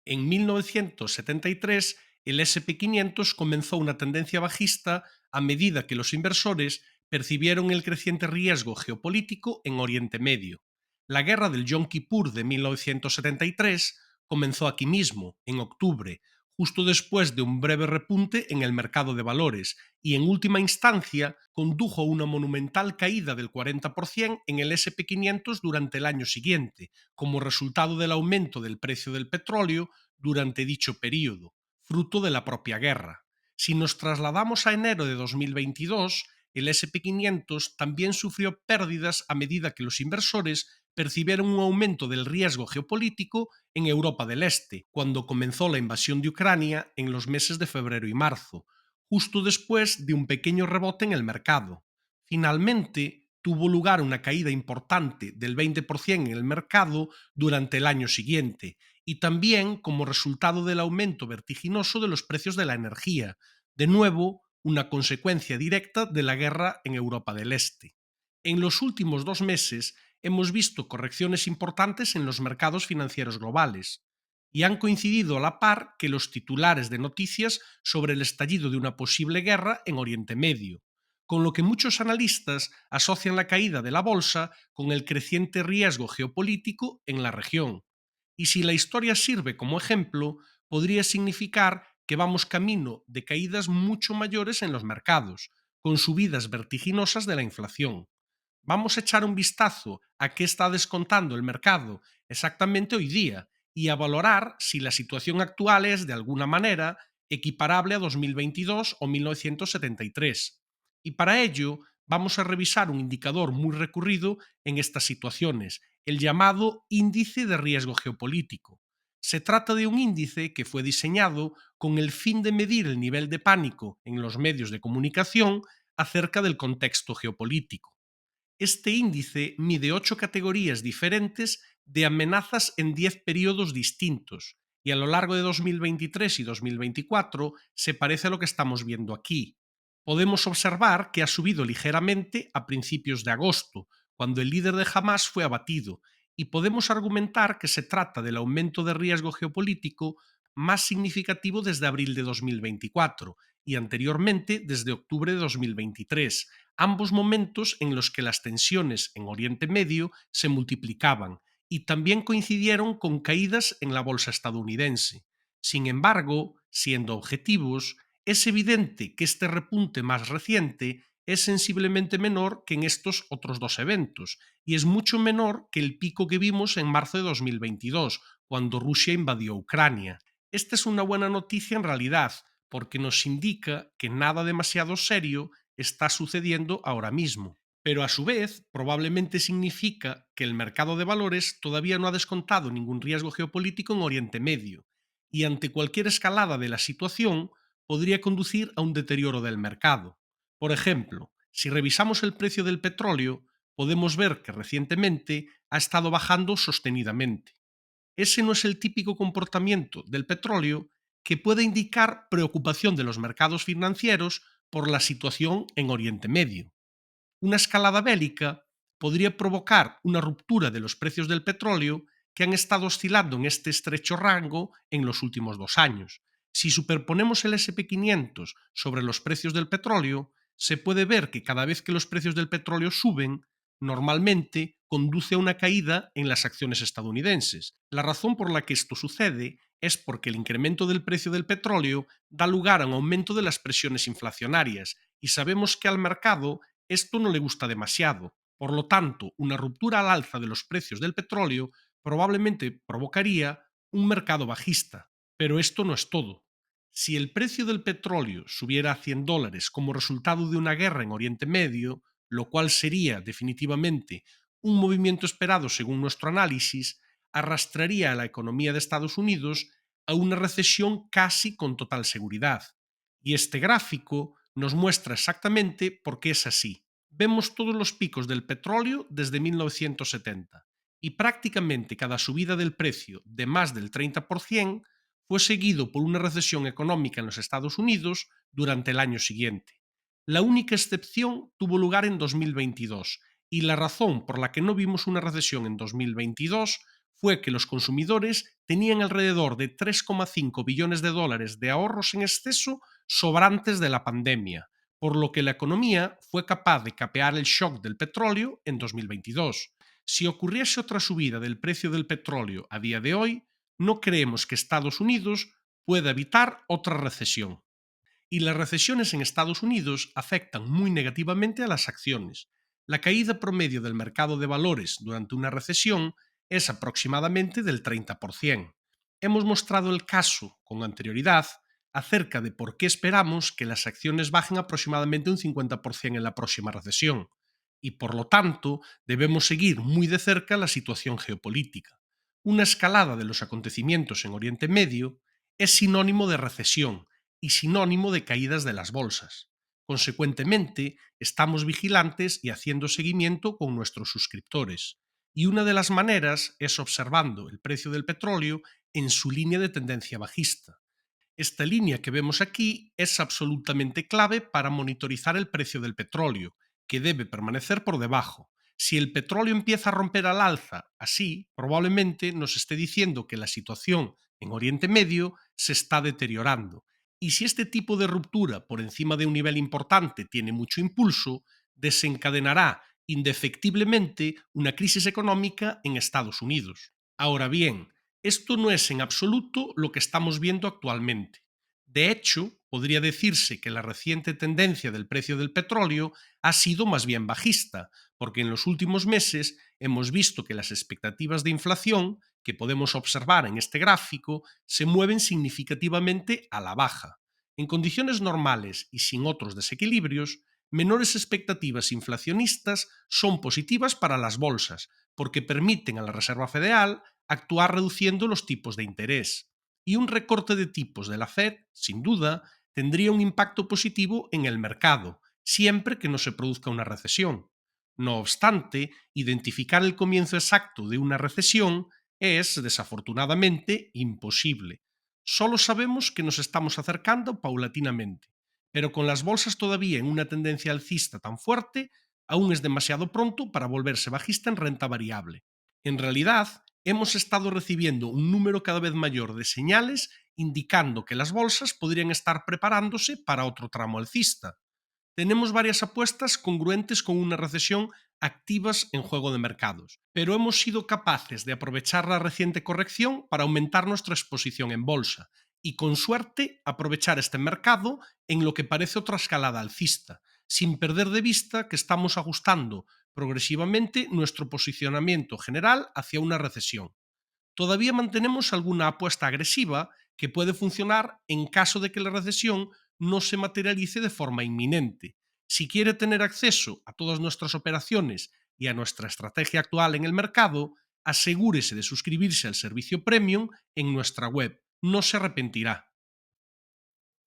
En 1973, el SP500 comenzó una tendencia bajista a medida que los inversores percibieron el creciente riesgo geopolítico en Oriente Medio. La guerra del Yom Kippur de 1973 comenzó aquí mismo, en octubre, justo después de un breve repunte en el mercado de valores, y en última instancia condujo a una monumental caída del 40% en el SP500 durante el año siguiente, como resultado del aumento del precio del petróleo durante dicho período, fruto de la propia guerra. Si nos trasladamos a enero de 2022, el SP500 también sufrió pérdidas a medida que los inversores percibieron un aumento del riesgo geopolítico en Europa del Este, cuando comenzó la invasión de Ucrania en los meses de febrero y marzo, justo después de un pequeño rebote en el mercado. Finalmente, tuvo lugar una caída importante del 20% en el mercado durante el año siguiente, y también como resultado del aumento vertiginoso de los precios de la energía, de nuevo una consecuencia directa de la guerra en Europa del Este. En los últimos 2 meses hemos visto correcciones importantes en los mercados financieros globales, y han coincidido a la par que los titulares de noticias sobre el estallido de una posible guerra en Oriente Medio, con lo que muchos analistas asocian la caída de la bolsa con el creciente riesgo geopolítico en la región. Y si la historia sirve como ejemplo, podría significar que vamos camino de caídas mucho mayores en los mercados, con subidas vertiginosas de la inflación. Vamos a echar un vistazo a qué está descontando el mercado exactamente hoy día y a valorar si la situación actual es, de alguna manera, equiparable a 2022 o 1973. Y para ello, vamos a revisar un indicador muy recurrido en estas situaciones, el llamado índice de riesgo geopolítico. Se trata de un índice que fue diseñado con el fin de medir el nivel de pánico en los medios de comunicación acerca del contexto geopolítico. Este índice mide 8 categorías diferentes de amenazas en 10 periodos distintos, y a lo largo de 2023 y 2024 se parece a lo que estamos viendo aquí. Podemos observar que ha subido ligeramente a principios de agosto, cuando el líder de Hamas fue abatido, y podemos argumentar que se trata del aumento de riesgo geopolítico más significativo desde abril de 2024 y anteriormente desde octubre de 2023, ambos momentos en los que las tensiones en Oriente Medio se multiplicaban y también coincidieron con caídas en la bolsa estadounidense. Sin embargo, siendo objetivos, es evidente que este repunte más reciente es sensiblemente menor que en estos otros dos eventos, y es mucho menor que el pico que vimos en marzo de 2022, cuando Rusia invadió Ucrania. Esta es una buena noticia en realidad, porque nos indica que nada demasiado serio está sucediendo ahora mismo. Pero a su vez, probablemente significa que el mercado de valores todavía no ha descontado ningún riesgo geopolítico en Oriente Medio, y ante cualquier escalada de la situación podría conducir a un deterioro del mercado. Por ejemplo, si revisamos el precio del petróleo, podemos ver que recientemente ha estado bajando sostenidamente. Ese no es el típico comportamiento del petróleo que puede indicar preocupación de los mercados financieros por la situación en Oriente Medio. Una escalada bélica podría provocar una ruptura de los precios del petróleo que han estado oscilando en este estrecho rango en los últimos 2 años. Si superponemos el SP500 sobre los precios del petróleo, se puede ver que cada vez que los precios del petróleo suben, normalmente conduce a una caída en las acciones estadounidenses. La razón por la que esto sucede es porque el incremento del precio del petróleo da lugar a un aumento de las presiones inflacionarias, y sabemos que al mercado esto no le gusta demasiado. Por lo tanto, una ruptura al alza de los precios del petróleo probablemente provocaría un mercado bajista. Pero esto no es todo. Si el precio del petróleo subiera a $100 como resultado de una guerra en Oriente Medio, lo cual sería definitivamente un movimiento esperado según nuestro análisis, arrastraría a la economía de Estados Unidos a una recesión casi con total seguridad. Y este gráfico nos muestra exactamente por qué es así. Vemos todos los picos del petróleo desde 1970, y prácticamente cada subida del precio de más del 30% fue seguido por una recesión económica en los Estados Unidos durante el año siguiente. La única excepción tuvo lugar en 2022, y la razón por la que no vimos una recesión en 2022 fue que los consumidores tenían alrededor de 3,5 billones de dólares de ahorros en exceso sobrantes de la pandemia, por lo que la economía fue capaz de capear el shock del petróleo en 2022. Si ocurriese otra subida del precio del petróleo a día de hoy, no creemos que Estados Unidos pueda evitar otra recesión. Y las recesiones en Estados Unidos afectan muy negativamente a las acciones. La caída promedio del mercado de valores durante una recesión es aproximadamente del 30%. Hemos mostrado el caso con anterioridad acerca de por qué esperamos que las acciones bajen aproximadamente un 50% en la próxima recesión. Y por lo tanto, debemos seguir muy de cerca la situación geopolítica. Una escalada de los acontecimientos en Oriente Medio es sinónimo de recesión y sinónimo de caídas de las bolsas. Consecuentemente, estamos vigilantes y haciendo seguimiento con nuestros suscriptores. Y una de las maneras es observando el precio del petróleo en su línea de tendencia bajista. Esta línea que vemos aquí es absolutamente clave para monitorizar el precio del petróleo, que debe permanecer por debajo. Si el petróleo empieza a romper al alza, así, probablemente nos esté diciendo que la situación en Oriente Medio se está deteriorando. Y si este tipo de ruptura por encima de un nivel importante tiene mucho impulso, desencadenará indefectiblemente una crisis económica en Estados Unidos. Ahora bien, esto no es en absoluto lo que estamos viendo actualmente. De hecho, podría decirse que la reciente tendencia del precio del petróleo ha sido más bien bajista, porque en los últimos meses hemos visto que las expectativas de inflación, que podemos observar en este gráfico, se mueven significativamente a la baja. En condiciones normales y sin otros desequilibrios, menores expectativas inflacionistas son positivas para las bolsas, porque permiten a la Reserva Federal actuar reduciendo los tipos de interés. Y un recorte de tipos de la Fed, sin duda, tendría un impacto positivo en el mercado, siempre que no se produzca una recesión. No obstante, identificar el comienzo exacto de una recesión es, desafortunadamente, imposible. Solo sabemos que nos estamos acercando paulatinamente, pero con las bolsas todavía en una tendencia alcista tan fuerte, aún es demasiado pronto para volverse bajista en renta variable. En realidad, hemos estado recibiendo un número cada vez mayor de señales indicando que las bolsas podrían estar preparándose para otro tramo alcista. Tenemos varias apuestas congruentes con una recesión activas en juego de mercados, pero hemos sido capaces de aprovechar la reciente corrección para aumentar nuestra exposición en bolsa y, con suerte, aprovechar este mercado en lo que parece otra escalada alcista, sin perder de vista que estamos ajustando progresivamente nuestro posicionamiento general hacia una recesión. Todavía mantenemos alguna apuesta agresiva que puede funcionar en caso de que la recesión no se materialice de forma inminente. Si quiere tener acceso a todas nuestras operaciones y a nuestra estrategia actual en el mercado, asegúrese de suscribirse al servicio premium en nuestra web. No se arrepentirá.